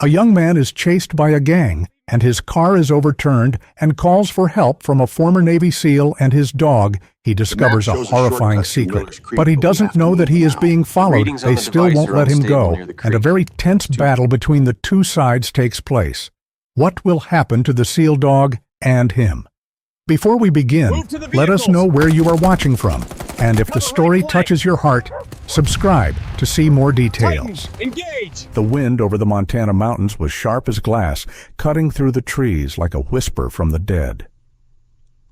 A young man is chased by a gang, and his car is overturned and calls for help from a former Navy SEAL and his dog. He discovers a horrifying secret, but he doesn't know that he is being followed. They still won't let him go, and a very tense battle between the two sides takes place. What will happen to the SEAL dog and him? Before we begin, let us know where you are watching from, and if the story touches your heart, subscribe to see more details. Engage! The wind over the Montana mountains was sharp as glass, cutting through the trees like a whisper from the dead.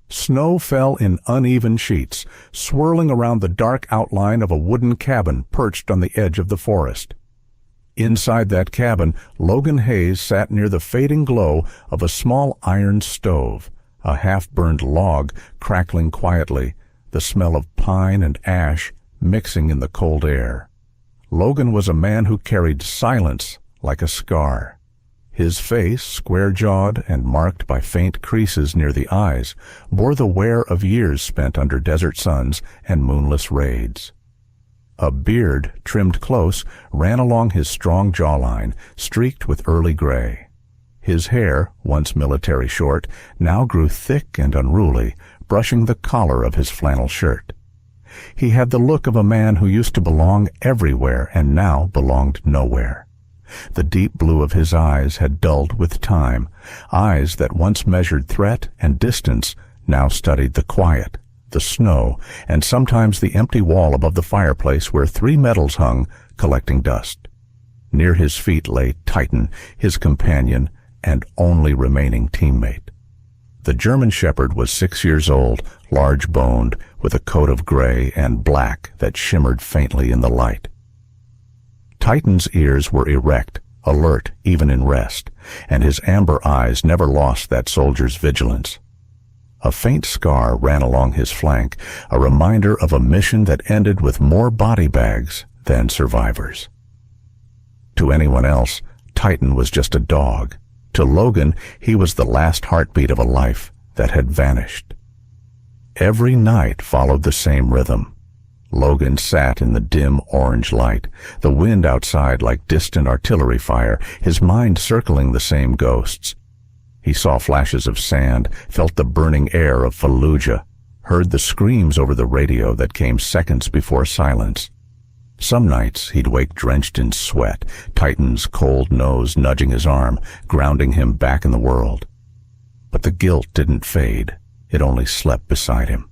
Snow fell in uneven sheets, swirling around the dark outline of a wooden cabin perched on the edge of the forest. Inside that cabin, Logan Hayes sat near the fading glow of a small iron stove, a half-burned log crackling quietly, the smell of pine and ash mixing in the cold air. Logan was a man who carried silence like a scar. His face, square-jawed and marked by faint creases near the eyes, bore the wear of years spent under desert suns and moonless raids. A beard, trimmed close, ran along his strong jawline, streaked with early gray. His hair, once military short, now grew thick and unruly, brushing the collar of his flannel shirt. He had the look of a man who used to belong everywhere and now belonged nowhere. The deep blue of his eyes had dulled with time. Eyes that once measured threat and distance now studied the quiet, the snow, and sometimes the empty wall above the fireplace where 3 medals hung, collecting dust. Near his feet lay Titan, his companion and only remaining teammate. The German Shepherd was 6 years old, large-boned, with a coat of gray and black that shimmered faintly in the light. Titan's ears were erect, alert even in rest, and his amber eyes never lost that soldier's vigilance. A faint scar ran along his flank, a reminder of a mission that ended with more body bags than survivors. To anyone else, Titan was just a dog. To Logan, he was the last heartbeat of a life that had vanished. Every night followed the same rhythm. Logan sat in the dim orange light, the wind outside like distant artillery fire, his mind circling the same ghosts. He saw flashes of sand, felt the burning air of Fallujah, heard the screams over the radio that came seconds before silence. Some nights he'd wake drenched in sweat, Titan's cold nose nudging his arm, grounding him back in the world. But the guilt didn't fade. It only slept beside him.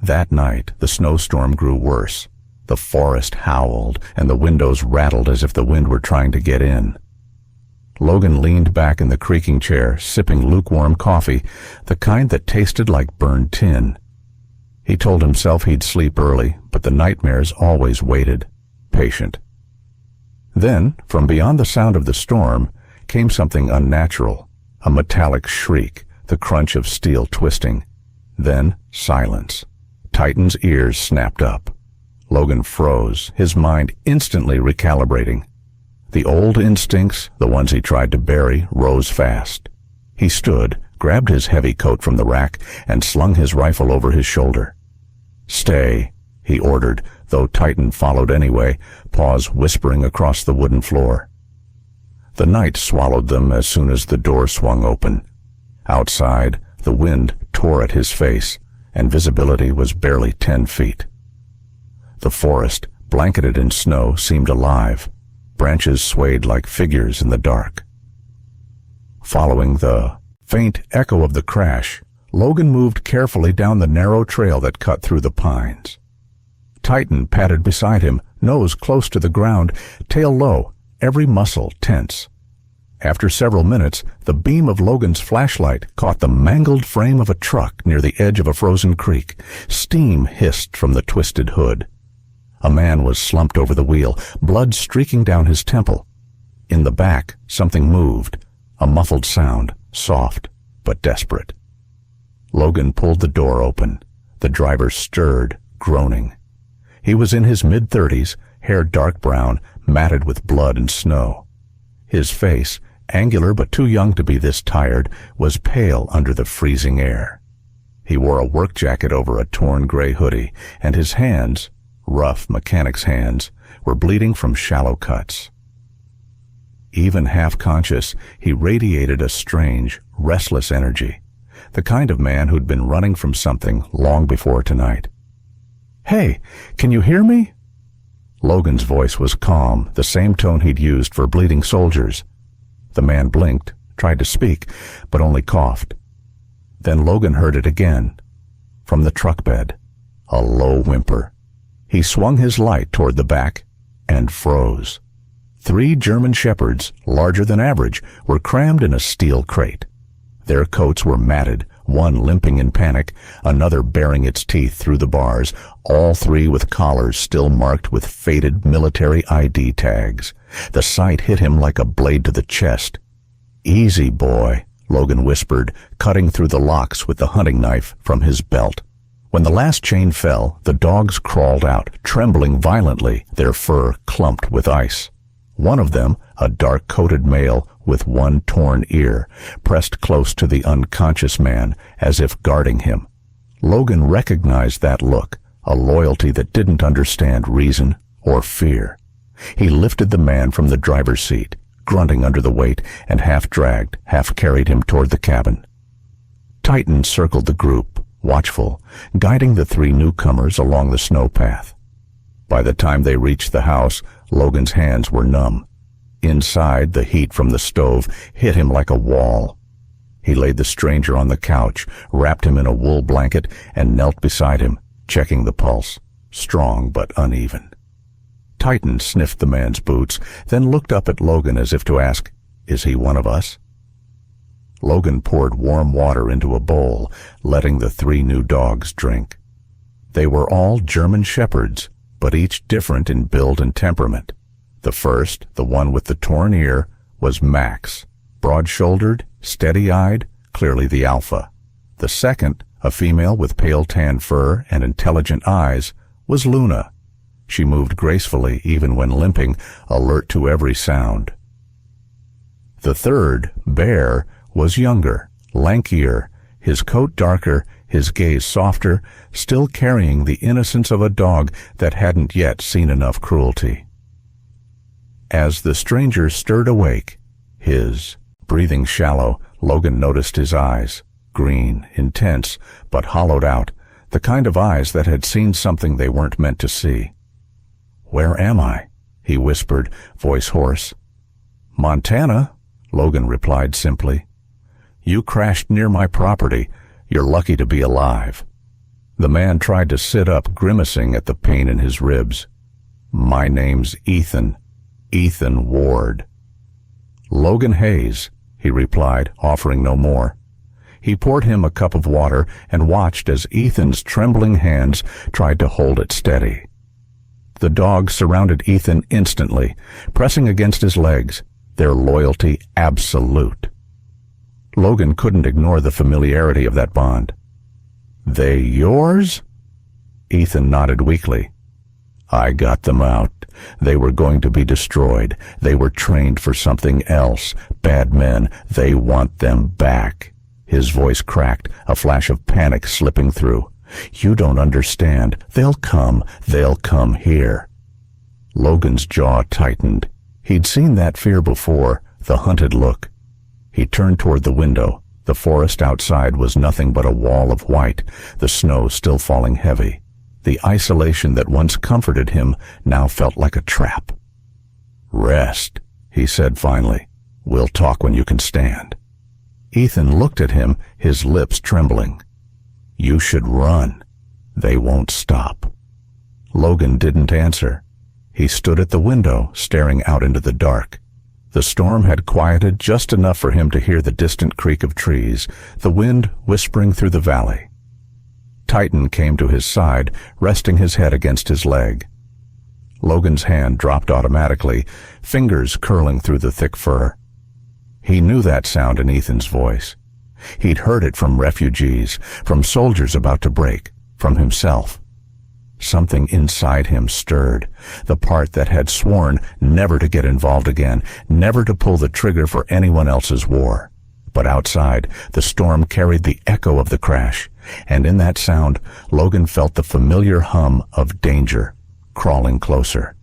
That night, the snowstorm grew worse. The forest howled, and the windows rattled as if the wind were trying to get in. Logan leaned back in the creaking chair, sipping lukewarm coffee, the kind that tasted like burned tin. He told himself he'd sleep early, but the nightmares always waited, patient. Then, from beyond the sound of the storm, came something unnatural, a metallic shriek, the crunch of steel twisting. Then, silence. Titan's ears snapped up. Logan froze, his mind instantly recalibrating. The old instincts, the ones he tried to bury, rose fast. He stood, grabbed his heavy coat from the rack, and slung his rifle over his shoulder. "Stay," he ordered, though Titan followed anyway, paws whispering across the wooden floor. The night swallowed them as soon as the door swung open. Outside, the wind tore at his face, and visibility was barely 10 feet. The forest, blanketed in snow, seemed alive. Branches swayed like figures in the dark. Following the faint echo of the crash, Logan moved carefully down the narrow trail that cut through the pines. Titan padded beside him, nose close to the ground, tail low, every muscle tense. After several minutes, the beam of Logan's flashlight caught the mangled frame of a truck near the edge of a frozen creek. Steam hissed from the twisted hood. A man was slumped over the wheel, blood streaking down his temple. In the back, something moved, a muffled sound, soft but desperate. Logan pulled the door open. The driver stirred, groaning. He was in his mid-30s, hair dark brown, matted with blood and snow. His face, angular but too young to be this tired, was pale under the freezing air. He wore a work jacket over a torn gray hoodie, and his hands, rough mechanic's hands, were bleeding from shallow cuts. Even half-conscious, he radiated a strange, restless energy, the kind of man who'd been running from something long before tonight. "Hey, can you hear me?" Logan's voice was calm, the same tone he'd used for bleeding soldiers. The man blinked, tried to speak, but only coughed. Then Logan heard it again, from the truck bed, a low whimper. He swung his light toward the back and froze. 3 German shepherds, larger than average, were crammed in a steel crate. Their coats were matted, one limping in panic, another baring its teeth through the bars, all 3 with collars still marked with faded military ID tags. The sight hit him like a blade to the chest. "Easy, boy," Logan whispered, cutting through the locks with the hunting knife from his belt. When the last chain fell, the dogs crawled out, trembling violently, their fur clumped with ice. One of them, a dark-coated male with one torn ear, pressed close to the unconscious man, as if guarding him. Logan recognized that look, a loyalty that didn't understand reason or fear. He lifted the man from the driver's seat, grunting under the weight, and half-dragged, half-carried him toward the cabin. Titan circled the group, watchful, guiding the 3 newcomers along the snow path. By the time they reached the house, Logan's hands were numb. Inside, the heat from the stove hit him like a wall. He laid the stranger on the couch, wrapped him in a wool blanket, and knelt beside him, checking the pulse, strong but uneven. Titan sniffed the man's boots, then looked up at Logan as if to ask, "Is he one of us?" Logan poured warm water into a bowl, letting the 3 new dogs drink. They were all German shepherds, but each different in build and temperament. The first, the one with the torn ear, was Max, broad-shouldered, steady-eyed, clearly the alpha. The second, a female with pale tan fur and intelligent eyes, was Luna. She moved gracefully even when limping, alert to every sound. The third, Bear, was younger, lankier, his coat darker, his gaze softer, still carrying the innocence of a dog that hadn't yet seen enough cruelty. As the stranger stirred awake, his breathing shallow, Logan noticed his eyes, green, intense, but hollowed out, the kind of eyes that had seen something they weren't meant to see. "Where am I?" he whispered, voice hoarse. "Montana," Logan replied simply. "You crashed near my property. You're lucky to be alive." The man tried to sit up, grimacing at the pain in his ribs. "My name's Ethan. Ethan Ward." "Logan Hayes," he replied, offering no more. He poured him a cup of water and watched as Ethan's trembling hands tried to hold it steady. The dogs surrounded Ethan instantly, pressing against his legs, their loyalty absolute. Logan couldn't ignore the familiarity of that bond. "They yours?" Ethan nodded weakly. "I got them out. They were going to be destroyed. They were trained for something else. Bad men. They want them back." His voice cracked, a flash of panic slipping through. "You don't understand. They'll come here." Logan's jaw tightened. He'd seen that fear before, the hunted look. He turned toward the window. The forest outside was nothing but a wall of white, the snow still falling heavy. The isolation that once comforted him now felt like a trap. "Rest," he said finally. "We'll talk when you can stand." Ethan looked at him, his lips trembling. "You should run. They won't stop." Logan didn't answer. He stood at the window, staring out into the dark. The storm had quieted just enough for him to hear the distant creak of trees, the wind whispering through the valley. Titan came to his side, resting his head against his leg. Logan's hand dropped automatically, fingers curling through the thick fur. He knew that sound in Ethan's voice. He'd heard it from refugees, from soldiers about to break, from himself. Something inside him stirred, the part that had sworn never to get involved again, never to pull the trigger for anyone else's war. But outside, the storm carried the echo of the crash, and in that sound, Logan felt the familiar hum of danger, crawling closer.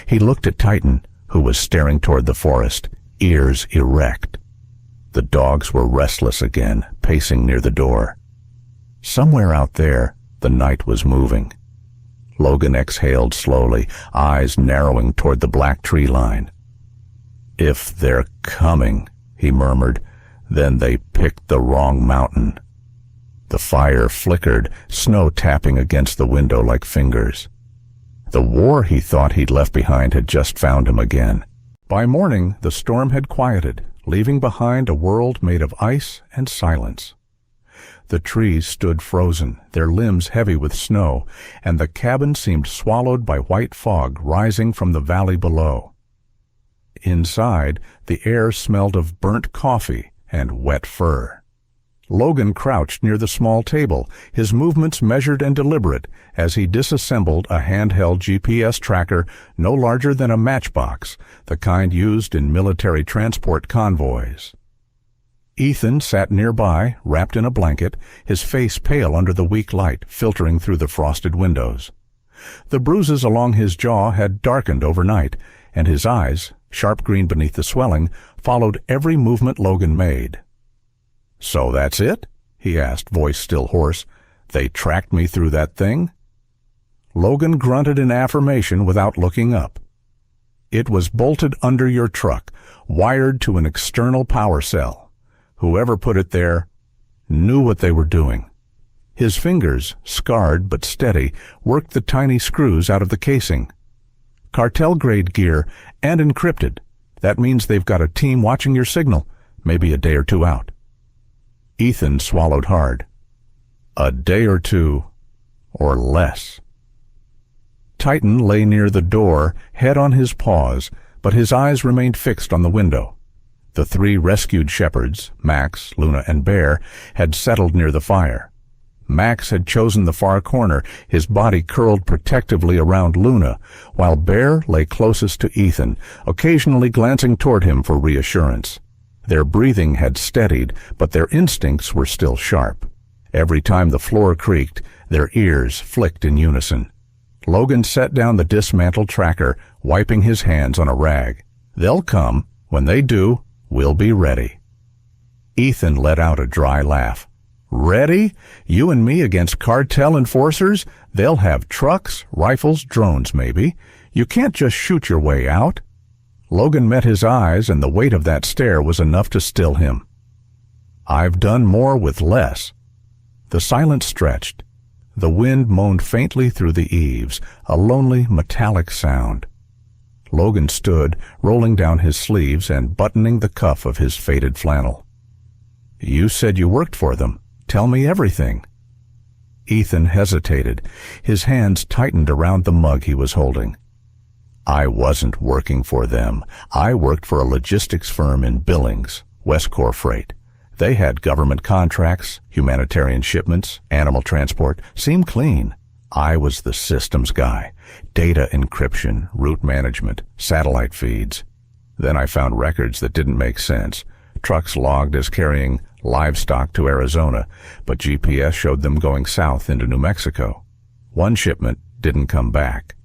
He looked at Titan, who was staring toward the forest, ears erect. The dogs were restless again, pacing near the door. Somewhere out there, the night was moving. Logan exhaled slowly, eyes narrowing toward the black tree line. "If they're coming," he murmured, "then they picked the wrong mountain." The fire flickered, snow tapping against the window like fingers. The war he thought he'd left behind had just found him again. By morning, the storm had quieted, leaving behind a world made of ice and silence. The trees stood frozen, their limbs heavy with snow, and the cabin seemed swallowed by white fog rising from the valley below. Inside, the air smelled of burnt coffee and wet fur. Logan crouched near the small table, his movements measured and deliberate, as he disassembled a handheld GPS tracker no larger than a matchbox, the kind used in military transport convoys. Ethan sat nearby, wrapped in a blanket, his face pale under the weak light filtering through the frosted windows. The bruises along his jaw had darkened overnight, and his eyes, sharp green beneath the swelling, followed every movement Logan made. "So that's it?" he asked, voice still hoarse. "They tracked me through that thing?" Logan grunted in affirmation without looking up. "It was bolted under your truck, wired to an external power cell. Whoever put it there knew what they were doing." His fingers, scarred but steady, worked the tiny screws out of the casing. "Cartel-grade gear and encrypted. That means they've got a team watching your signal, maybe a day or two out." Ethan swallowed hard. A day or two, or less. Titan lay near the door, head on his paws, but his eyes remained fixed on the window. The three rescued shepherds, Max, Luna, and Bear, had settled near the fire. Max had chosen the far corner, his body curled protectively around Luna, while Bear lay closest to Ethan, occasionally glancing toward him for reassurance. Their breathing had steadied, but their instincts were still sharp. Every time the floor creaked, their ears flicked in unison. Logan set down the dismantled tracker, wiping his hands on a rag. "They'll come. When they do, we'll be ready." Ethan let out a dry laugh. "Ready? You and me against cartel enforcers? They'll have trucks, rifles, drones maybe. You can't just shoot your way out." Logan met his eyes, and the weight of that stare was enough to still him. "I've done more with less." The silence stretched. The wind moaned faintly through the eaves, a lonely metallic sound. Logan stood, rolling down his sleeves and buttoning the cuff of his faded flannel. "You said you worked for them. Tell me everything." Ethan hesitated. His hands tightened around the mug he was holding. "I wasn't working for them. I worked for a logistics firm in Billings, Westcor Freight. They had government contracts, humanitarian shipments, animal transport, seemed clean. I was the systems guy. Data encryption, route management, satellite feeds. Then I found records that didn't make sense. Trucks logged as carrying livestock to Arizona, but GPS showed them going south into New Mexico. One shipment didn't come back."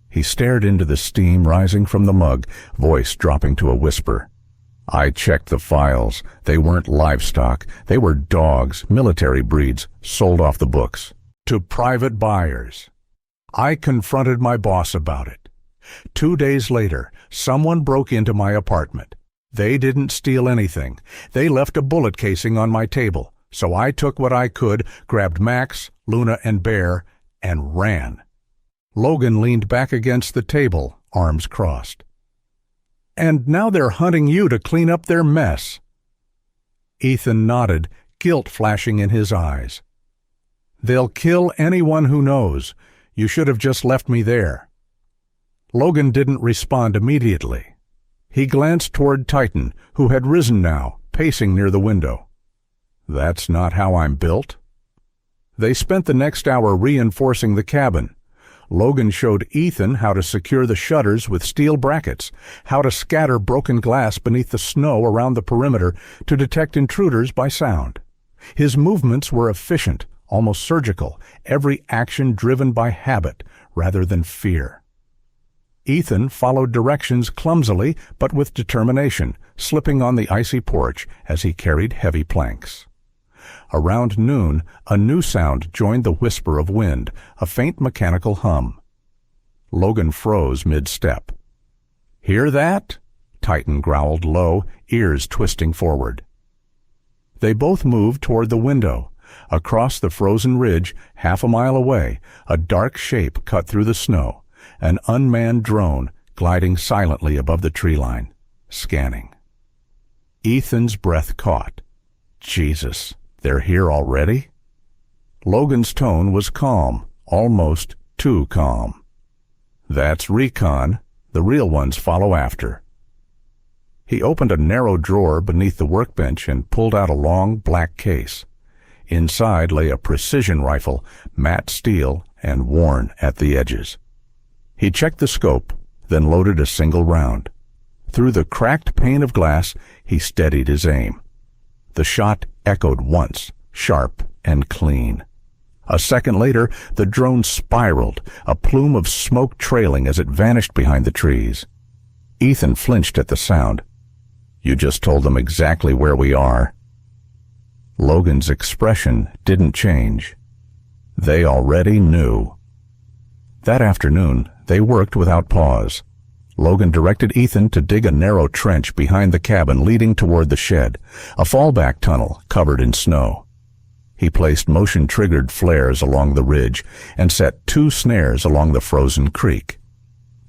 He stared into the steam rising from the mug, voice dropping to a whisper. "I checked the files. They weren't livestock. They were dogs, military breeds, sold off the books. To private buyers. I confronted my boss about it. 2 days later, someone broke into my apartment. They didn't steal anything. They left a bullet casing on my table, so I took what I could, grabbed Max, Luna, and Bear, and ran." Logan leaned back against the table, arms crossed. "And now they're hunting you to clean up their mess." Ethan nodded, guilt flashing in his eyes. "They'll kill anyone who knows. You should have just left me there." Logan didn't respond immediately. He glanced toward Titan, who had risen now, pacing near the window. "That's not how I'm built." They spent the next hour reinforcing the cabin. Logan showed Ethan how to secure the shutters with steel brackets, how to scatter broken glass beneath the snow around the perimeter to detect intruders by sound. His movements were efficient, almost surgical, every action driven by habit rather than fear. Ethan followed directions clumsily but with determination, slipping on the icy porch as he carried heavy planks. Around noon, a new sound joined the whisper of wind, a faint mechanical hum. Logan froze mid-step. "Hear that?" Titan growled low, ears twisting forward. They both moved toward the window. Across the frozen ridge, half a mile away, a dark shape cut through the snow, an unmanned drone gliding silently above the tree line, scanning. Ethan's breath caught. Jesus, they're here already? Logan's tone was calm, almost too calm. That's recon. The real ones follow after. He opened a narrow drawer beneath the workbench and pulled out a long black case. Inside lay a precision rifle, matte steel and worn at the edges. He checked the scope, then loaded a single round. Through the cracked pane of glass, he steadied his aim. The shot echoed once, sharp and clean. A second later, the drone spiraled, a plume of smoke trailing as it vanished behind the trees. Ethan flinched at the sound. "You just told them exactly where we are." Logan's expression didn't change. They already knew. That afternoon, they worked without pause. Logan directed Ethan to dig a narrow trench behind the cabin leading toward the shed, a fallback tunnel covered in snow. He placed motion-triggered flares along the ridge and set 2 snares along the frozen creek.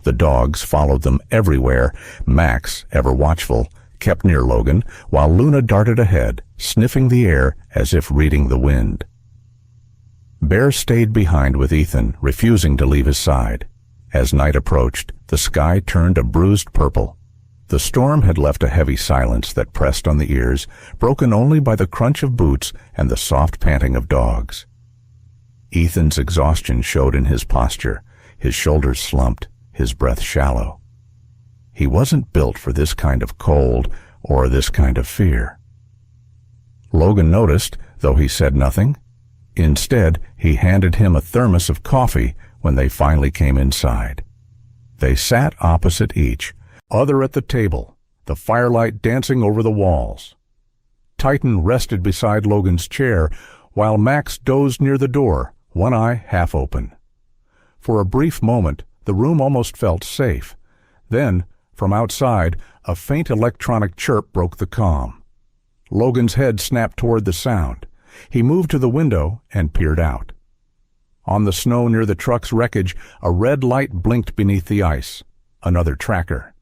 The dogs followed them everywhere. Max, ever watchful, kept near Logan, while Luna darted ahead, sniffing the air as if reading the wind. Bear stayed behind with Ethan, refusing to leave his side. As night approached, the sky turned a bruised purple. The storm had left a heavy silence that pressed on the ears, broken only by the crunch of boots and the soft panting of dogs. Ethan's exhaustion showed in his posture, his shoulders slumped, his breath shallow. He wasn't built for this kind of cold or this kind of fear. Logan noticed, though he said nothing. Instead, he handed him a thermos of coffee when they finally came inside. They sat opposite each, other at the table, the firelight dancing over the walls. Titan rested beside Logan's chair, while Max dozed near the door, one eye half open. For a brief moment, the room almost felt safe. Then, from outside, a faint electronic chirp broke the calm. Logan's head snapped toward the sound. He moved to the window and peered out. On the snow near the truck's wreckage, a red light blinked beneath the ice. Another tracker.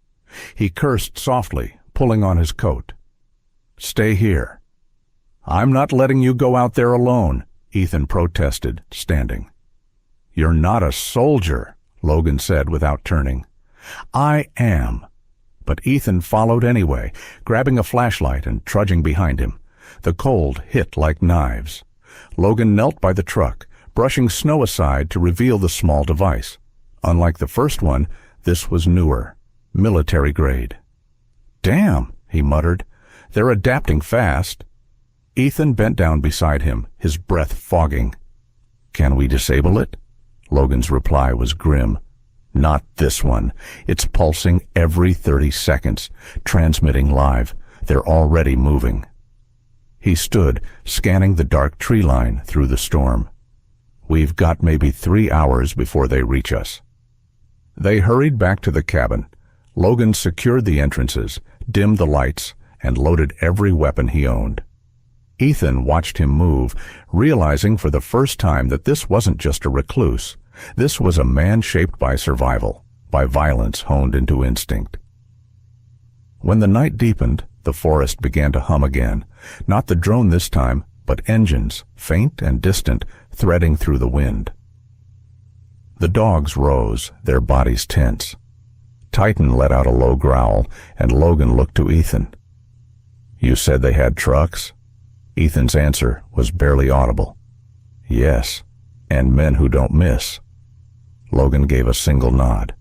He cursed softly, pulling on his coat. "Stay here." "I'm not letting you go out there alone," Ethan protested, standing. "You're not a soldier," Logan said without turning. "I am." But Ethan followed anyway, grabbing a flashlight and trudging behind him. The cold hit like knives. Logan knelt by the truck, brushing snow aside to reveal the small device. Unlike the first one, this was newer, military grade. "Damn," he muttered. "They're adapting fast." Ethan bent down beside him, his breath fogging. "Can we disable it?" Logan's reply was grim. "Not this one. It's pulsing every 30 seconds, transmitting live. They're already moving." He stood, scanning the dark tree line through the storm. "We've got maybe 3 hours before they reach us." They hurried back to the cabin. Logan secured the entrances, dimmed the lights, and loaded every weapon he owned. Ethan watched him move, realizing for the first time that this wasn't just a recluse. This was a man shaped by survival, by violence honed into instinct. When the night deepened, the forest began to hum again, not the drone this time, but engines, faint and distant, threading through the wind. The dogs rose, their bodies tense. Titan let out a low growl, and Logan looked to Ethan. "You said they had trucks?" Ethan's answer was barely audible. "Yes, and men who don't miss." Logan gave a single nod.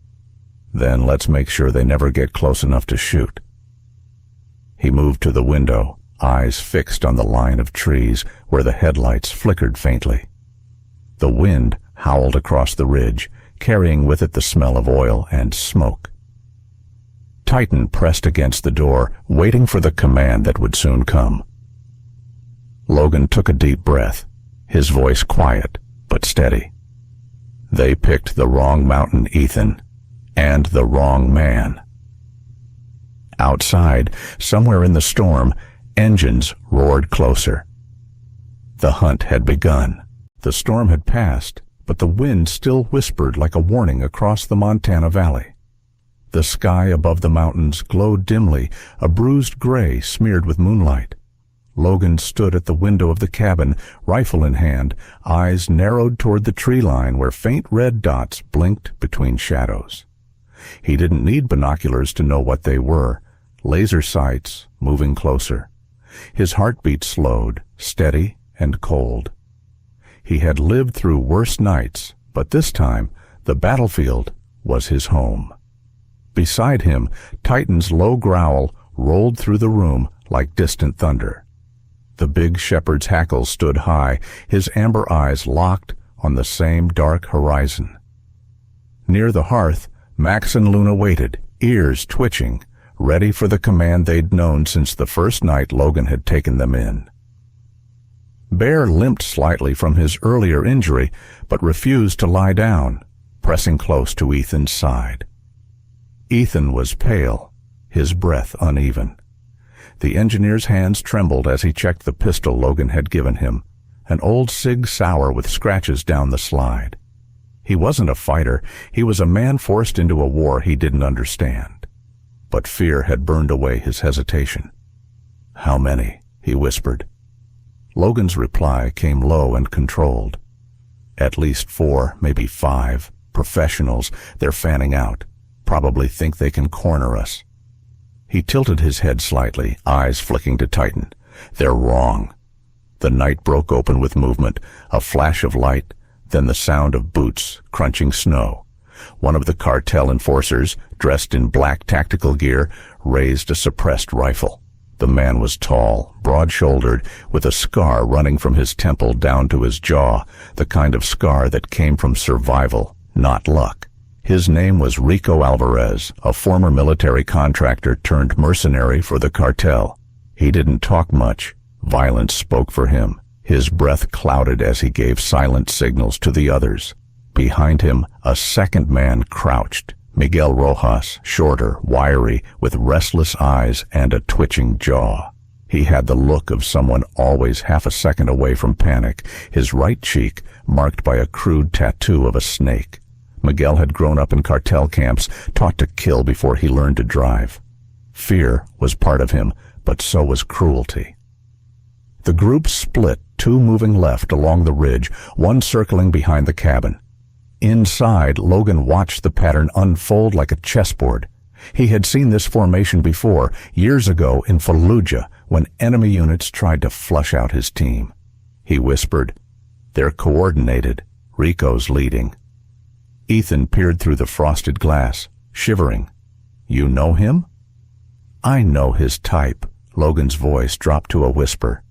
"Then let's make sure they never get close enough to shoot." He moved to the window, eyes fixed on the line of trees where the headlights flickered faintly. The wind howled across the ridge, carrying with it the smell of oil and smoke. Titan pressed against the door, waiting for the command that would soon come. Logan took a deep breath, his voice quiet but steady. They picked the wrong mountain, Ethan, and the wrong man. Outside, somewhere in the storm, engines roared closer. The hunt had begun. The storm had passed, but the wind still whispered like a warning across the Montana Valley. The sky above the mountains glowed dimly, a bruised gray smeared with moonlight. Logan stood at the window of the cabin, rifle in hand, eyes narrowed toward the tree line where faint red dots blinked between shadows. He didn't need binoculars to know what they were. Laser sights moving closer. His heartbeat slowed, steady and cold. He had lived through worse nights, but this time the battlefield was his home. Beside him, Titan's low growl rolled through the room like distant thunder. The big shepherd's hackles stood high, his amber eyes locked on the same dark horizon. Near the hearth, Max and Luna waited, ears twitching, ready for the command they'd known since the first night Logan had taken them in. Bear limped slightly from his earlier injury, but refused to lie down, pressing close to Ethan's side. Ethan was pale, his breath uneven. The engineer's hands trembled as he checked the pistol Logan had given him, an old Sig Sauer with scratches down the slide. He wasn't a fighter, he was a man forced into a war he didn't understand. But fear had burned away his hesitation. "How many?" he whispered. Logan's reply came low and controlled. "At least 4, maybe 5. Professionals, they're fanning out. Probably think they can corner us." He tilted his head slightly, eyes flicking to Titan. "They're wrong." The night broke open with movement, a flash of light, then the sound of boots crunching snow. One of the Cartel enforcers, dressed in black tactical gear, raised a suppressed rifle. The man was tall, broad-shouldered, with a scar running from his temple down to his jaw, the kind of scar that came from survival, not luck. His name was Rico Alvarez, a former military contractor turned mercenary for the Cartel. He didn't talk much. Violence spoke for him. His breath clouded as he gave silent signals to the others. Behind him, a second man crouched. Miguel Rojas, shorter, wiry, with restless eyes and a twitching jaw. He had the look of someone always half a second away from panic, his right cheek marked by a crude tattoo of a snake. Miguel had grown up in cartel camps, taught to kill before he learned to drive. Fear was part of him, but so was cruelty. The group split, 2 moving left along the ridge, 1 circling behind the cabin. Inside, Logan watched the pattern unfold like a chessboard. He had seen this formation before, years ago in Fallujah, when enemy units tried to flush out his team. He whispered, "They're coordinated. Rico's leading." Ethan peered through the frosted glass, shivering. "You know him?" "I know his type." Logan's voice dropped to a whisper.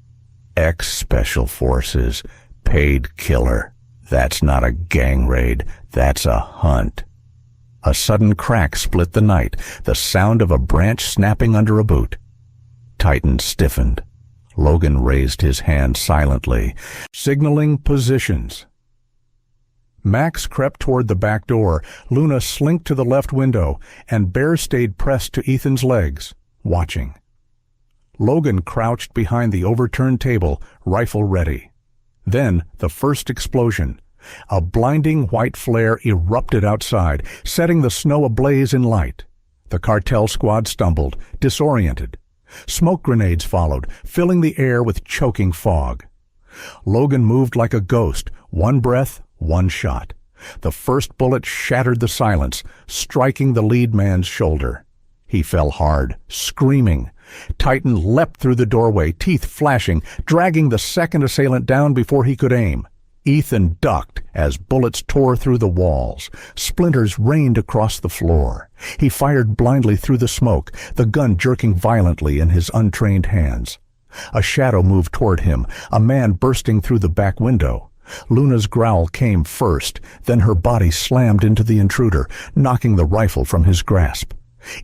"Ex-Special Forces, paid killer. That's not a gang raid, that's a hunt." A sudden crack split the night, the sound of a branch snapping under a boot. Titan stiffened. Logan raised his hand silently, signaling positions. Max crept toward the back door, Luna slinked to the left window, and Bear stayed pressed to Ethan's legs, watching. Logan crouched behind the overturned table, rifle ready. Then the first explosion. A blinding white flare erupted outside, setting the snow ablaze in light. The Cartel squad stumbled, disoriented. Smoke grenades followed, filling the air with choking fog. Logan moved like a ghost, 1 breath, 1 shot. The first bullet shattered the silence, striking the lead man's shoulder. He fell hard, screaming. Titan leapt through the doorway, teeth flashing, dragging the second assailant down before he could aim. Ethan ducked as bullets tore through the walls. Splinters rained across the floor. He fired blindly through the smoke, the gun jerking violently in his untrained hands. A shadow moved toward him, a man bursting through the back window. Luna's growl came first, then her body slammed into the intruder, knocking the rifle from his grasp.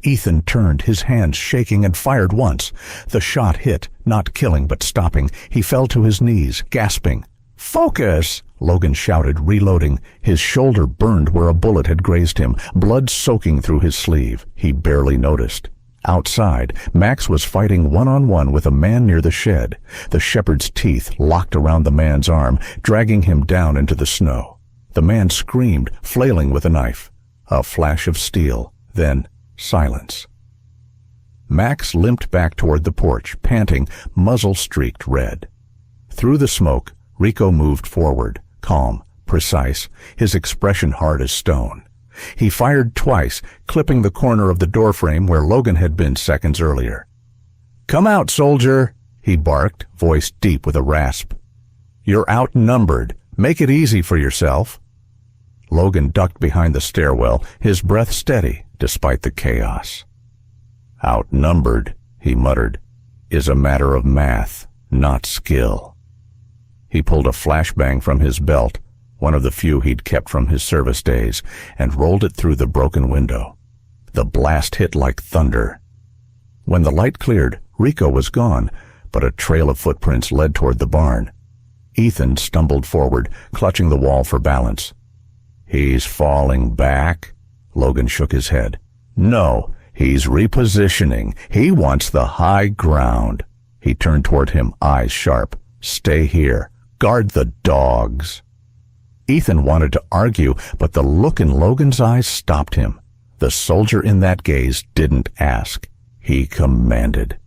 Ethan turned, his hands shaking, and fired once. The shot hit, not killing but stopping. He fell to his knees, gasping. "Focus!" Logan shouted, reloading. His shoulder burned where a bullet had grazed him, blood soaking through his sleeve. He barely noticed. Outside, Max was fighting one-on-one with a man near the shed. The shepherd's teeth locked around the man's arm, dragging him down into the snow. The man screamed, flailing with a knife. A flash of steel, then silence. Max limped back toward the porch, panting, muzzle streaked red. Through the smoke, Rico moved forward, calm, precise, his expression hard as stone. He fired twice, clipping the corner of the doorframe where Logan had been seconds earlier. "Come out, soldier," he barked, voice deep with a rasp. "You're outnumbered. Make it easy for yourself." Logan ducked behind the stairwell, his breath steady despite the chaos. "Outnumbered," he muttered, "is a matter of math, not skill." He pulled a flashbang from his belt, one of the few he'd kept from his service days, and rolled it through the broken window. The blast hit like thunder. When the light cleared, Rico was gone, but a trail of footprints led toward the barn. Ethan stumbled forward, clutching the wall for balance. "He's falling back?" Logan shook his head. "No, he's repositioning. He wants the high ground." He turned toward him, eyes sharp. "Stay here. Guard the dogs." Ethan wanted to argue, but the look in Logan's eyes stopped him. The soldier in that gaze didn't ask. He commanded.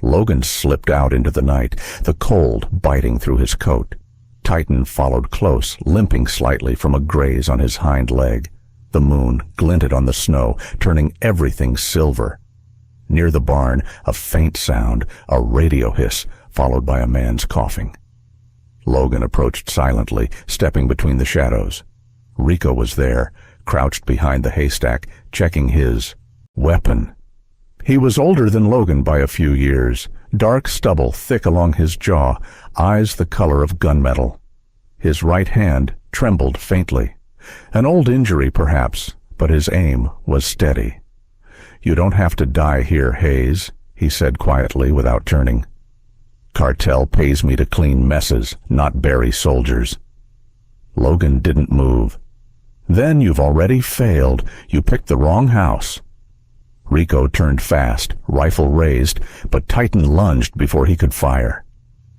Logan slipped out into the night, the cold biting through his coat. Titan followed close, limping slightly from a graze on his hind leg. The moon glinted on the snow, turning everything silver. Near the barn, a faint sound, a radio hiss, followed by a man's coughing. Logan approached silently, stepping between the shadows. Rico was there, crouched behind the haystack, checking his weapon. He was older than Logan by a few years, dark stubble thick along his jaw, eyes the color of gunmetal. His right hand trembled faintly. An old injury, perhaps, but his aim was steady. "You don't have to die here, Hayes," he said quietly without turning. "Cartel pays me to clean messes, not bury soldiers." Logan didn't move. "Then you've already failed. You picked the wrong house." Rico turned fast, rifle raised, but Titan lunged before he could fire.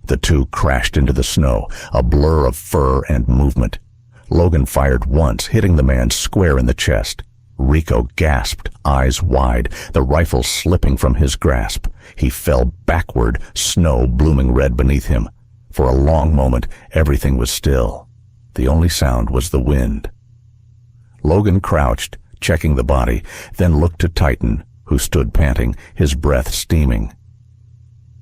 The two crashed into the snow, a blur of fur and movement. Logan fired once, hitting the man square in the chest. Rico gasped, eyes wide, the rifle slipping from his grasp. He fell backward, snow blooming red beneath him. For a long moment, everything was still. The only sound was the wind. Logan crouched, checking the body, then looked to Titan, who stood panting, his breath steaming.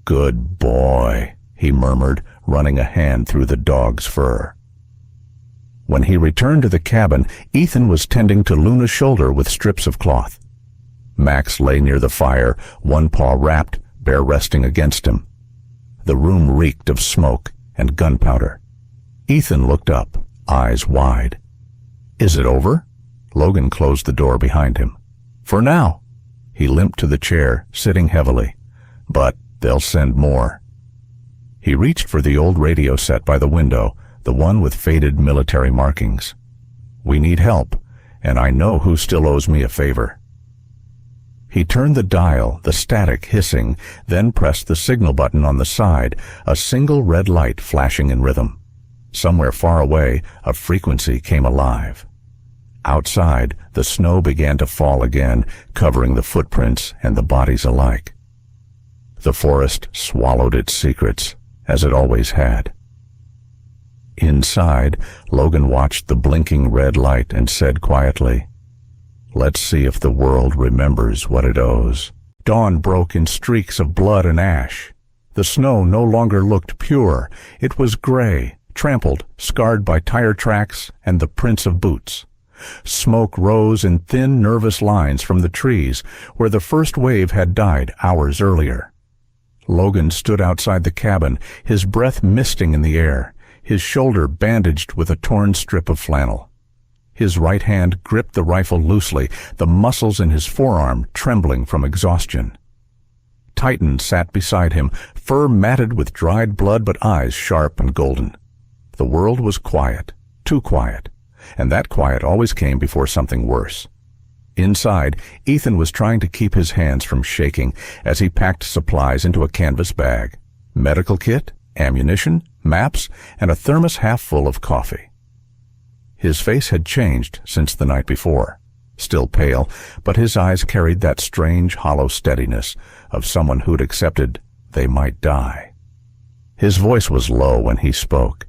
"Good boy," he murmured, running a hand through the dog's fur. When he returned to the cabin, Ethan was tending to Luna's shoulder with strips of cloth. Max lay near the fire, one paw wrapped, bare resting against him. The room reeked of smoke and gunpowder. Ethan looked up, eyes wide. "Is it over?" Logan closed the door behind him. "For now." He limped to the chair, sitting heavily. "But they'll send more." He reached for the old radio set by the window, the one with faded military markings. "We need help, and I know who still owes me a favor." He turned the dial, the static hissing, then pressed the signal button on the side, a single red light flashing in rhythm. Somewhere far away, a frequency came alive. Outside, the snow began to fall again, covering the footprints and the bodies alike. The forest swallowed its secrets, as it always had. Inside, Logan watched the blinking red light and said quietly, "Let's see if the world remembers what it owes." Dawn broke in streaks of blood and ash. The snow no longer looked pure. It was gray, trampled, scarred by tire tracks and the prints of boots. Smoke rose in thin, nervous lines from the trees where the first wave had died hours earlier. Logan stood outside the cabin, his breath misting in the air. his shoulder bandaged with a torn strip of flannel. His right hand gripped the rifle loosely, the muscles in his forearm trembling from exhaustion. Titan sat beside him, fur matted with dried blood but eyes sharp and golden. The world was quiet, too quiet, and that quiet always came before something worse. Inside, Ethan was trying to keep his hands from shaking as he packed supplies into a canvas bag. Medical kit, ammunition, maps, and a thermos half full of coffee. His face had changed since the night before. Still pale, but his eyes carried that strange, hollow steadiness of someone who'd accepted they might die. His voice was low when he spoke.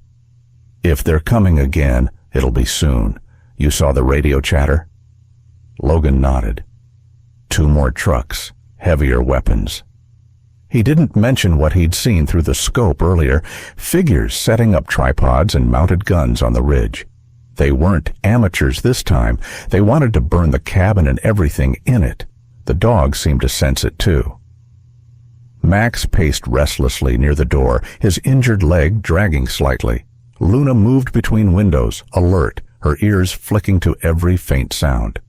"If they're coming again, it'll be soon. You saw the radio chatter?" Logan nodded. 2 more trucks, heavier weapons. He didn't mention what he'd seen through the scope earlier, figures setting up tripods and mounted guns on the ridge. They weren't amateurs this time. They wanted to burn the cabin and everything in it. The dog seemed to sense it too. Max paced restlessly near the door, his injured leg dragging slightly. Luna moved between windows, alert, her ears flicking to every faint sound.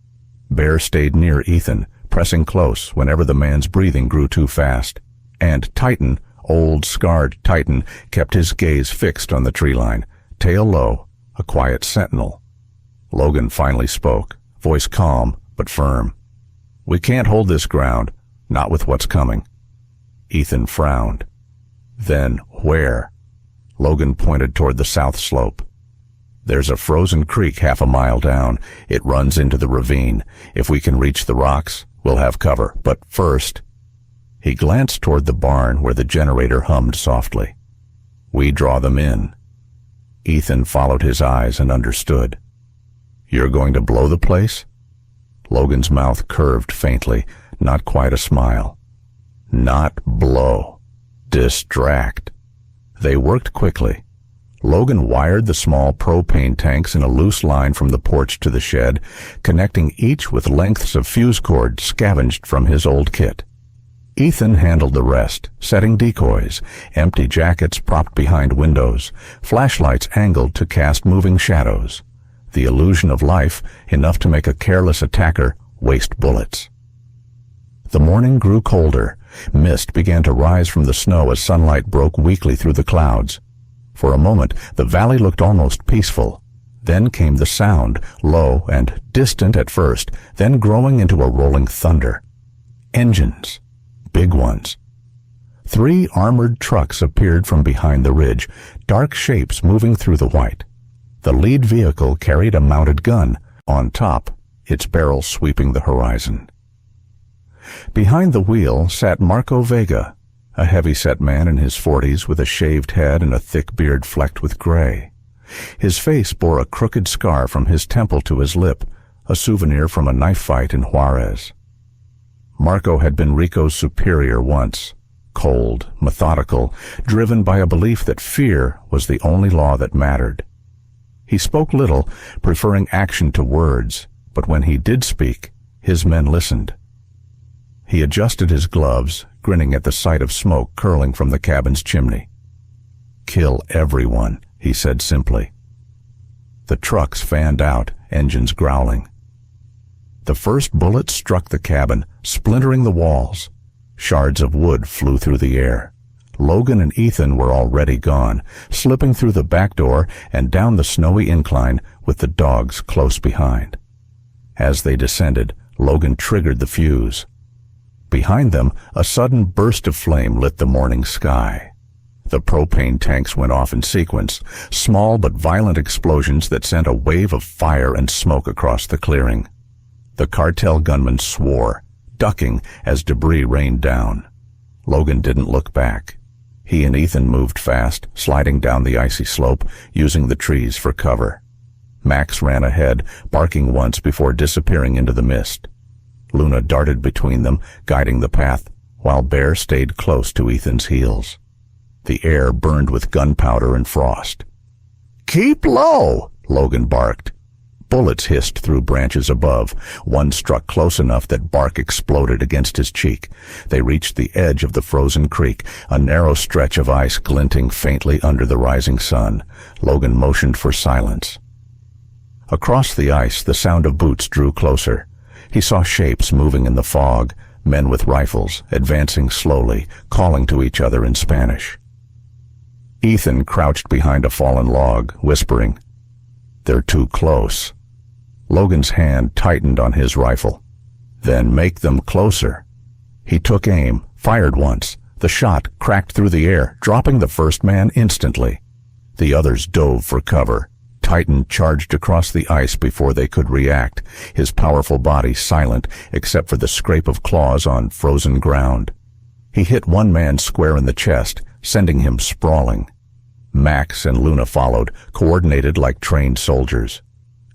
Bear stayed near Ethan, pressing close whenever the man's breathing grew too fast. And Titan, old scarred Titan, kept his gaze fixed on the tree line, tail low, a quiet sentinel. Logan finally spoke, voice calm but firm. "We can't hold this ground, not with what's coming." Ethan frowned. "Then where?" Logan pointed toward the south slope. "There's a frozen creek half a mile down. It runs into the ravine. If we can reach the rocks, we'll have cover. But first—" He glanced toward the barn where the generator hummed softly. "We draw them in." Ethan followed his eyes and understood. "You're going to blow the place?" Logan's mouth curved faintly, not quite a smile. "Not blow. Distract." They worked quickly. Logan wired the small propane tanks in a loose line from the porch to the shed, connecting each with lengths of fuse cord scavenged from his old kit. Ethan handled the rest, setting decoys, empty jackets propped behind windows, flashlights angled to cast moving shadows. The illusion of life, enough to make a careless attacker waste bullets. The morning grew colder. Mist began to rise from the snow as sunlight broke weakly through the clouds. For a moment, the valley looked almost peaceful. Then came the sound, low and distant at first, then growing into a rolling thunder. Engines. Big ones. 3 armored trucks appeared from behind the ridge, dark shapes moving through the white. The lead vehicle carried a mounted gun, on top, its barrel sweeping the horizon. Behind the wheel sat Marco Vega, a heavy-set man in his 40s with a shaved head and a thick beard flecked with gray. His face bore a crooked scar from his temple to his lip, a souvenir from a knife fight in Juarez. Marco had been Rico's superior once, cold, methodical, driven by a belief that fear was the only law that mattered. He spoke little, preferring action to words, but when he did speak, his men listened. He adjusted his gloves, grinning at the sight of smoke curling from the cabin's chimney. "Kill everyone," he said simply. The trucks fanned out, engines growling. The first bullet struck the cabin, splintering the walls. Shards of wood flew through the air. Logan and Ethan were already gone, slipping through the back door and down the snowy incline with the dogs close behind. As they descended, Logan triggered the fuse. Behind them, a sudden burst of flame lit the morning sky. The propane tanks went off in sequence, small but violent explosions that sent a wave of fire and smoke across the clearing. The cartel gunman swore, ducking as debris rained down. Logan didn't look back. He and Ethan moved fast, sliding down the icy slope, using the trees for cover. Max ran ahead, barking once before disappearing into the mist. Luna darted between them, guiding the path, while Bear stayed close to Ethan's heels. The air burned with gunpowder and frost. "Keep low," Logan barked. Bullets hissed through branches above. One struck close enough that bark exploded against his cheek. They reached the edge of the frozen creek, a narrow stretch of ice glinting faintly under the rising sun. Logan motioned for silence. Across the ice, the sound of boots drew closer. He saw shapes moving in the fog, men with rifles, advancing slowly, calling to each other in Spanish. Ethan crouched behind a fallen log, whispering, "They're too close." Logan's hand tightened on his rifle. "Then make them closer." He took aim, fired once. The shot cracked through the air, dropping the first man instantly. The others dove for cover. Titan charged across the ice before they could react, his powerful body silent except for the scrape of claws on frozen ground. He hit one man square in the chest, sending him sprawling. Max and Luna followed, coordinated like trained soldiers.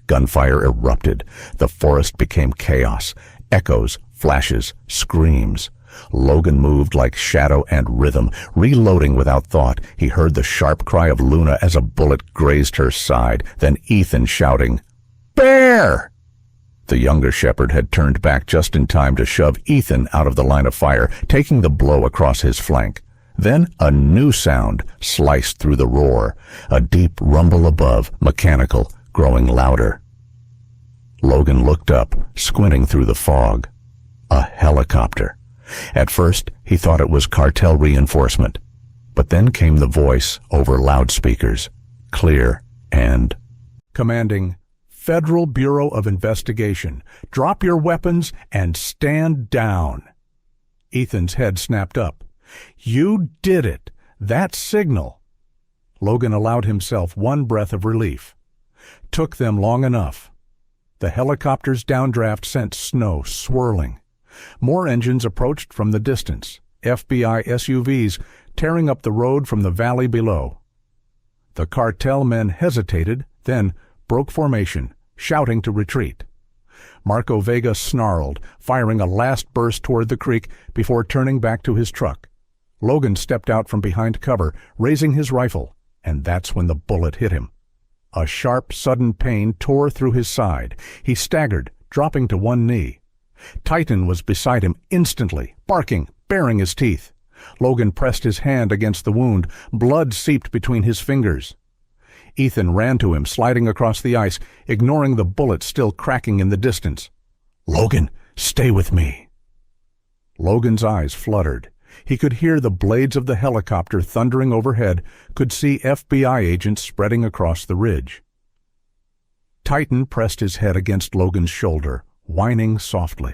Gunfire erupted. The forest became chaos. Echoes, flashes, screams. Logan moved like shadow and rhythm. Reloading without thought, he heard the sharp cry of Luna as a bullet grazed her side, then Ethan shouting, "Bear!" The younger shepherd had turned back just in time to shove Ethan out of the line of fire, taking the blow across his flank. Then a new sound sliced through the roar, a deep rumble above, mechanical, growing louder. Logan looked up, squinting through the fog. A helicopter. At first, he thought it was Cartel reinforcement, but then came the voice over loudspeakers, clear and commanding, "Federal Bureau of Investigation, drop your weapons and stand down." Ethan's head snapped up. "You did it! That signal!" Logan allowed himself one breath of relief. Took them long enough. The helicopter's downdraft sent snow swirling. More engines approached from the distance, FBI SUVs tearing up the road from the valley below. The cartel men hesitated, then broke formation, shouting to retreat. Marco Vega snarled, firing a last burst toward the creek before turning back to his truck. Logan stepped out from behind cover, raising his rifle, and that's when the bullet hit him. A sharp, sudden pain tore through his side. He staggered, dropping to one knee. Titan was beside him instantly, barking, baring his teeth. Logan pressed his hand against the wound. Blood seeped between his fingers. Ethan ran to him, sliding across the ice, ignoring the bullet still cracking in the distance. "Logan, stay with me." Logan's eyes fluttered. He could hear the blades of the helicopter thundering overhead, could see FBI agents spreading across the ridge. Titan pressed his head against Logan's shoulder, whining softly.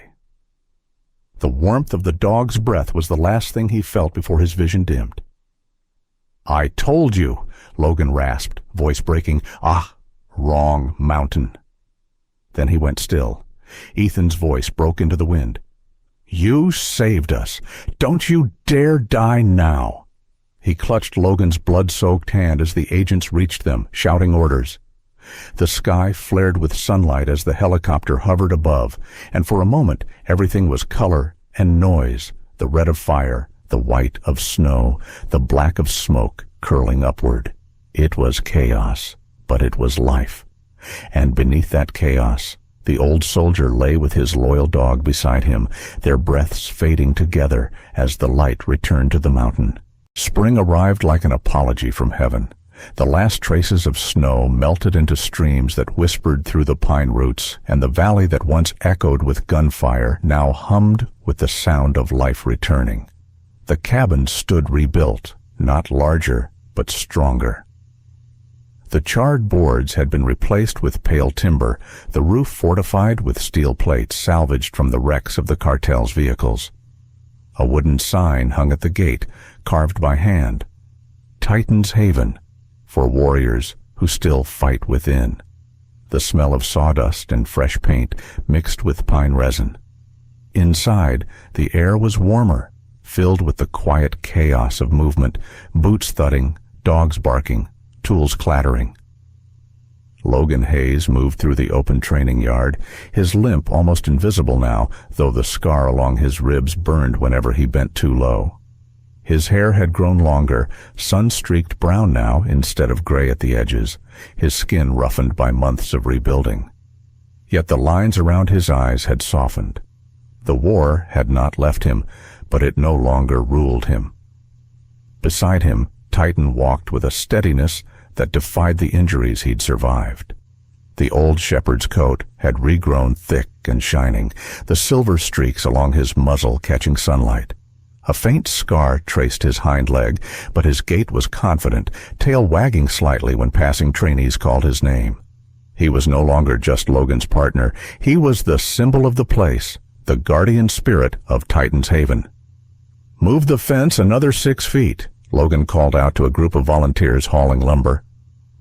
The warmth of the dog's breath was the last thing he felt before his vision dimmed. "I told you," Logan rasped, voice breaking. "Ah, wrong mountain." Then he went still. Ethan's voice broke into the wind. "You saved us. Don't you dare die now." He clutched Logan's blood-soaked hand as the agents reached them, shouting orders. The sky flared with sunlight as the helicopter hovered above, and for a moment everything was color and noise, the red of fire, the white of snow, the black of smoke curling upward. It was chaos, but it was life. And beneath that chaos, the old soldier lay with his loyal dog beside him, their breaths fading together as the light returned to the mountain. Spring arrived like an apology from heaven. The last traces of snow melted into streams that whispered through the pine roots, and the valley that once echoed with gunfire now hummed with the sound of life returning. The cabin stood rebuilt, not larger, but stronger. The charred boards had been replaced with pale timber, the roof fortified with steel plates salvaged from the wrecks of the cartel's vehicles. A wooden sign hung at the gate, carved by hand. Titan's Haven, for warriors who still fight within. The smell of sawdust and fresh paint mixed with pine resin. Inside, the air was warmer, filled with the quiet chaos of movement, boots thudding, dogs barking, tools clattering. Logan Hayes moved through the open training yard, his limp almost invisible now, though the scar along his ribs burned whenever he bent too low. His hair had grown longer, sun-streaked brown now instead of gray at the edges, his skin roughened by months of rebuilding. Yet the lines around his eyes had softened. The war had not left him, but it no longer ruled him. Beside him, Titan walked with a steadiness that defied the injuries he'd survived. The old shepherd's coat had regrown thick and shining, the silver streaks along his muzzle catching sunlight. A faint scar traced his hind leg, but his gait was confident, tail wagging slightly when passing trainees called his name. He was no longer just Logan's partner. He was the symbol of the place, the guardian spirit of Titan's Haven. "Move the fence another 6 feet," Logan called out to a group of volunteers hauling lumber.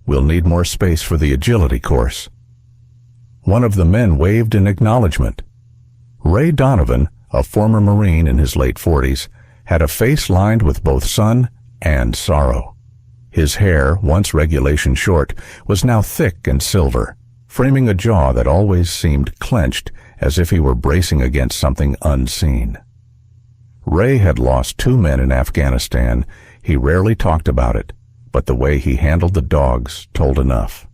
"We'll need more space for the agility course." One of the men waved in acknowledgement. Ray Donovan, a former Marine in his late 40s, had a face lined with both sun and sorrow. His hair, once regulation short, was now thick and silver, framing a jaw that always seemed clenched as if he were bracing against something unseen. Ray had lost 2 men in Afghanistan. He rarely talked about it, but the way he handled the dogs told enough.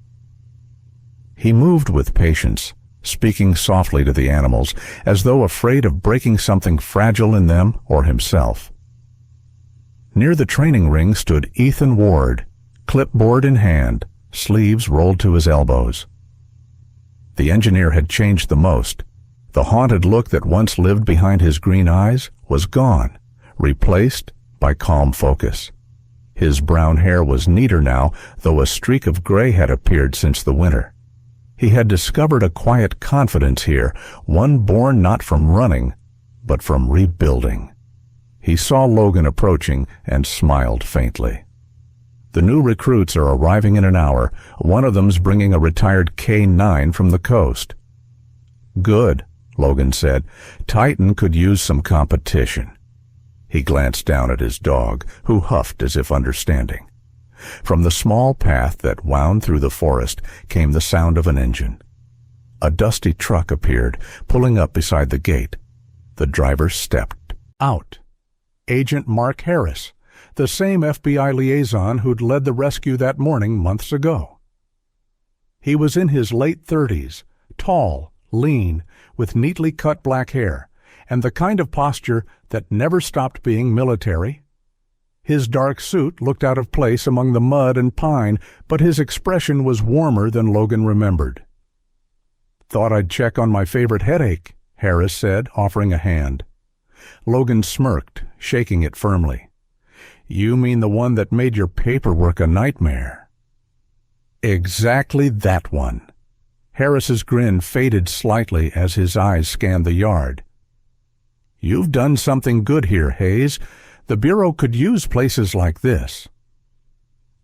He moved with patience, speaking softly to the animals, as though afraid of breaking something fragile in them or himself. Near the training ring stood Ethan Ward, clipboard in hand, sleeves rolled to his elbows. The engineer had changed the most. The haunted look that once lived behind his green eyes was gone, replaced by calm focus. His brown hair was neater now, though a streak of gray had appeared since the winter. He had discovered a quiet confidence here, one born not from running, but from rebuilding. He saw Logan approaching and smiled faintly. "The new recruits are arriving in an hour. One of them's bringing a retired K-9 from the coast." "Good," Logan said. "Titan could use some competition." He glanced down at his dog, who huffed as if understanding. From the small path that wound through the forest came the sound of an engine. A dusty truck appeared, pulling up beside the gate. The driver stepped out. Agent Mark Harris, the same FBI liaison who'd led the rescue that morning months ago. He was in his late 30s, tall, lean, with neatly cut black hair, and the kind of posture that never stopped being military. His dark suit looked out of place among the mud and pine, but his expression was warmer than Logan remembered. "Thought I'd check on my favorite headache," Harris said, offering a hand. Logan smirked, shaking it firmly. "You mean the one that made your paperwork a nightmare?" "Exactly that one." Harris's grin faded slightly as his eyes scanned the yard. "You've done something good here, Hayes. The Bureau could use places like this."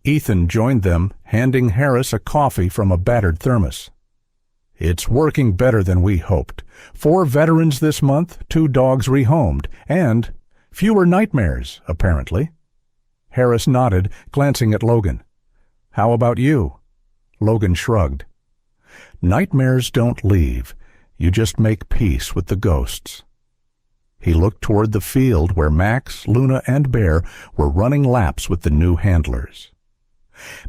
Ethan joined them, handing Harris a coffee from a battered thermos. "It's working better than we hoped. 4 veterans this month, 2 dogs rehomed, and fewer nightmares, apparently." Harris nodded, glancing at Logan. "How about you?" Logan shrugged. "Nightmares don't leave. You just make peace with the ghosts." He looked toward the field where Max, Luna, and Bear were running laps with the new handlers.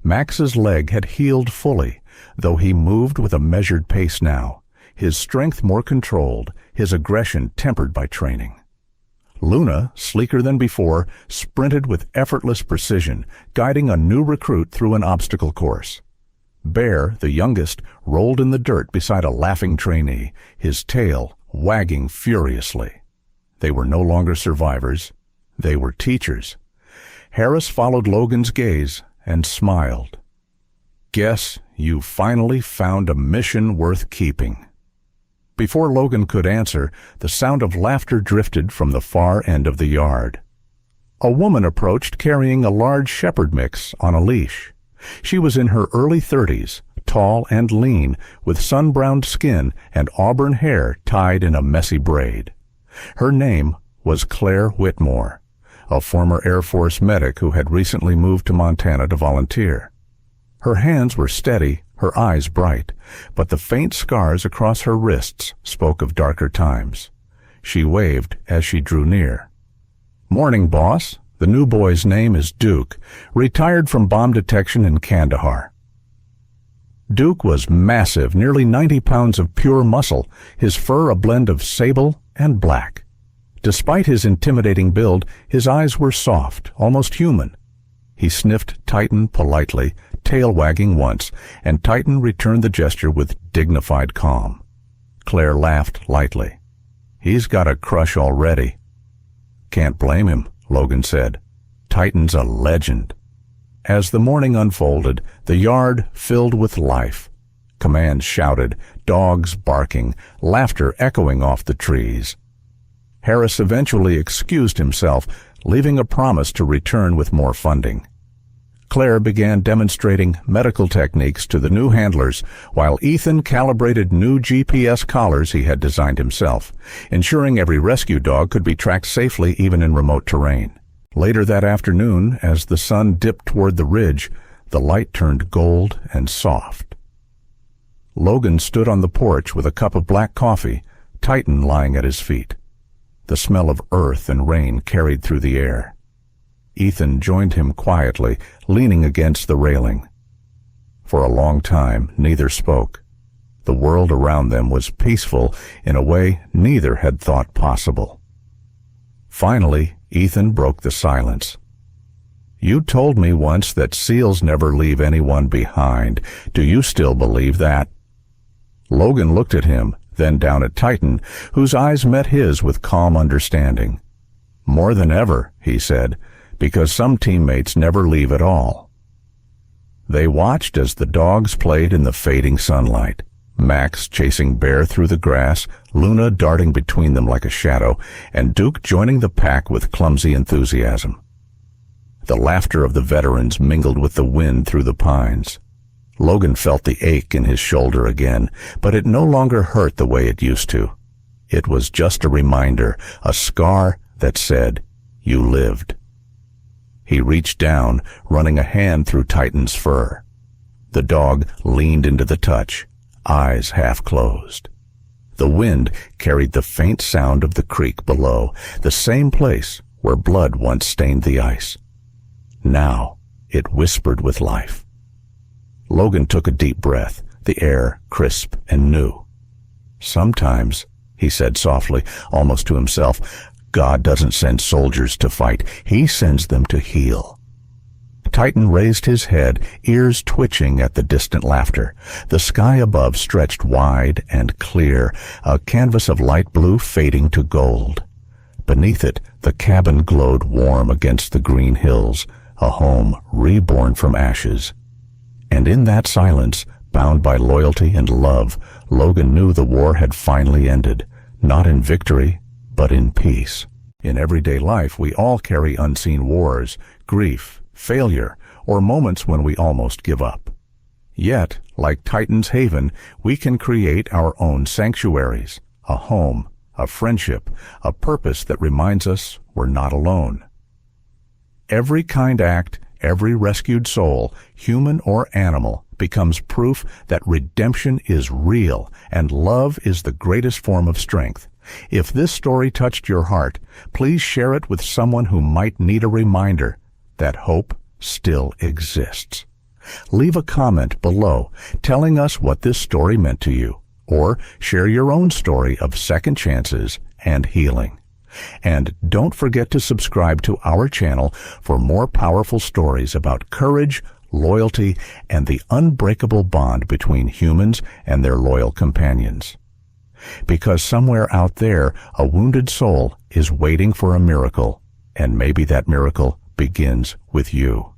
Max's leg had healed fully, though he moved with a measured pace now, his strength more controlled, his aggression tempered by training. Luna, sleeker than before, sprinted with effortless precision, guiding a new recruit through an obstacle course. Bear, the youngest, rolled in the dirt beside a laughing trainee, his tail wagging furiously. They were no longer survivors. They were teachers. Harris followed Logan's gaze and smiled. "Guess you finally found a mission worth keeping." Before Logan could answer, the sound of laughter drifted from the far end of the yard. A woman approached carrying a large shepherd mix on a leash. She was in her early 30s, tall and lean, with sun-browned skin and auburn hair tied in a messy braid. Her name was Claire Whitmore, a former Air Force medic who had recently moved to Montana to volunteer. Her hands were steady, her eyes bright, but the faint scars across her wrists spoke of darker times. She waved as she drew near. "Morning, boss. The new boy's name is Duke, retired from bomb detection in Kandahar." Duke was massive, nearly 90 pounds of pure muscle, his fur a blend of sable and black. Despite his intimidating build, his eyes were soft, almost human. He sniffed Titan politely, tail wagging once, and Titan returned the gesture with dignified calm. Claire laughed lightly. "He's got a crush already." "Can't blame him," Logan said. "Titan's a legend." As the morning unfolded, the yard filled with life. Commands shouted, dogs barking, laughter echoing off the trees. Harris eventually excused himself, leaving a promise to return with more funding. Claire began demonstrating medical techniques to the new handlers, while Ethan calibrated new GPS collars he had designed himself, ensuring every rescue dog could be tracked safely even in remote terrain. Later that afternoon, as the sun dipped toward the ridge, the light turned gold and soft. Logan stood on the porch with a cup of black coffee, Titan lying at his feet. The smell of earth and rain carried through the air. Ethan joined him quietly, leaning against the railing. For a long time, neither spoke. The world around them was peaceful in a way neither had thought possible. Finally, Ethan broke the silence. "You told me once that seals never leave anyone behind. Do you still believe that?" Logan looked at him, then down at Titan, whose eyes met his with calm understanding. "More than ever," he said, "because some teammates never leave at all." They watched as the dogs played in the fading sunlight. Max chasing Bear through the grass, Luna darting between them like a shadow, and Duke joining the pack with clumsy enthusiasm. The laughter of the veterans mingled with the wind through the pines. Logan felt the ache in his shoulder again, but it no longer hurt the way it used to. It was just a reminder, a scar that said, "You lived." He reached down, running a hand through Titan's fur. The dog leaned into the touch, eyes half closed. The wind carried the faint sound of the creek below, the same place where blood once stained the ice. Now it whispered with life. Logan took a deep breath, the air crisp and new. "Sometimes," he said softly, almost to himself, "God doesn't send soldiers to fight. He sends them to heal." Titan raised his head, ears twitching at the distant laughter. The sky above stretched wide and clear, a canvas of light blue fading to gold. Beneath it, the cabin glowed warm against the green hills, a home reborn from ashes. And in that silence, bound by loyalty and love, Logan knew the war had finally ended, not in victory, but in peace. In everyday life, we all carry unseen wars, grief, failure, or moments when we almost give up. Yet, like Titan's haven, we can create our own sanctuaries, a home, a friendship, a purpose that reminds us we're not alone. Every kind act, every rescued soul, human or animal, becomes proof that redemption is real and love is the greatest form of strength. If this story touched your heart, please share it with someone who might need a reminder that hope still exists. Leave a comment below telling us what this story meant to you, or share your own story of second chances and healing. And don't forget to subscribe to our channel for more powerful stories about courage, loyalty, and the unbreakable bond between humans and their loyal companions. Because somewhere out there, a wounded soul is waiting for a miracle, and maybe that miracle begins with you.